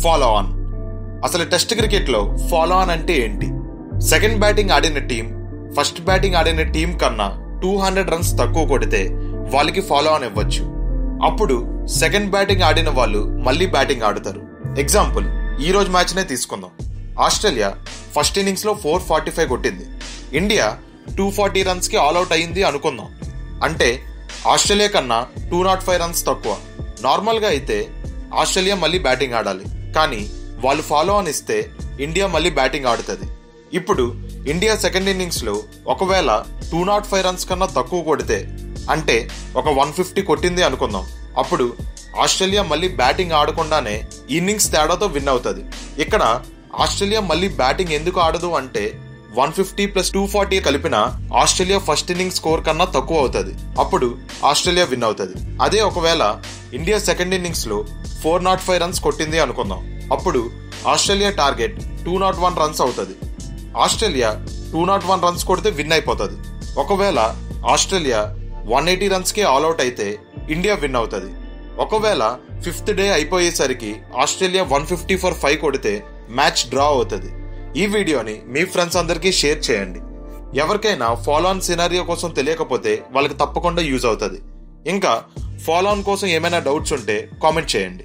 Follow on. అసలు test క్రికెట్లో follow on అంటే ఏంటి? సెకండ్ బ్యాటింగ్ ఆడిన టీం ఫస్ట్ బ్యాటింగ్ ఆడిన టీం కన్నా 200 రన్స్ తక్కువ కొడితే వాళ్ళకి ఫాలో ఆన్ ఇవ్వచ్చు. అప్పుడు సెకండ్ బ్యాటింగ్ ఆడిన వాళ్ళు మళ్ళీ బ్యాటింగ్ ఆడుతారు. ఎగ్జాంపుల్, ఈ రోజు మ్యాచ్ నే తీసుకుందాం. ఆస్ట్రేలియా ఫస్ట్ ఇన్నింగ్స్ లో 445 కొట్టింది. ఇండియా 240 రన్స్ కి ఆల్అౌట్ అయింది అనుకుందాం. అంటే ఆస్ట్రేలియా కన్నా 205 రన్స్ తక్కువ. నార్మల్ గా అయితే ఆస్ట్రేలియా మళ్ళీ బ్యాటింగ్ ఆడాలి, కానీ వాళ్ళు ఫాలో ఆన్ ఇస్తే ఇండియా మళ్ళీ బ్యాటింగ్ ఆడుతుంది. ఇప్పుడు ఇండియా సెకండ్ ఇన్నింగ్స్ లో ఒకవేళ 205 రన్స్ కన్నా తక్కువ కొడితే, అంటే ఒక 150 కొట్టింది అనుకుందాం. అప్పుడు ఆస్ట్రేలియా మళ్ళీ బ్యాటింగ్ ఆడకుండానే ఇన్నింగ్స్ తేడాతో విన్ అవుతుంది. ఇక్కడ ఆస్ట్రేలియా మళ్ళీ బ్యాటింగ్ ఎందుకు ఆడదు అంటే 150 + 240 కలిపిన ఆస్ట్రేలియా ఫస్ట్ ఇన్నింగ్స్ స్కోర్ కన్నా తక్కువ అవుతుంది. అప్పుడు ఆస్ట్రేలియా విన్ అవుతుంది. అదే ఒకవేళ ఇండియా సెకండ్ ఇన్నింగ్స్ లో 405 రన్స్ కొట్టింది అనుకుందాం. అప్పుడు ఆస్ట్రేలియా టార్గెట్ 201 రన్స్ అవుతుంది. ఆస్ట్రేలియా 201 రన్స్ కొడితే విన్ అయిపోతుంది. ఒకవేళ ఆస్ట్రేలియా 180 రన్స్ కి ఆల్అౌట్ అయితే ఇండియా విన్ అవుతుంది. ఒకవేళ 5th డే అయిపోయేసరికి ఆస్ట్రేలియా 150 ఫర్ 5 కొడితే మ్యాచ్ డ్రా అవుతుంది. ఈ వీడియోని మీ ఫ్రెండ్స్ అందరికీ షేర్ చేయండి. ఎవరికైనా ఫాలో ఆన్ సినారియో కోసం తెలియకపోతే వాళ్ళకి తప్పకుండా యూజ్ అవుతుంది. ఇంకా ఫాలో ఆన్ కోసం ఏమైనా డౌట్స్ ఉంటే కామెంట్ చేయండి.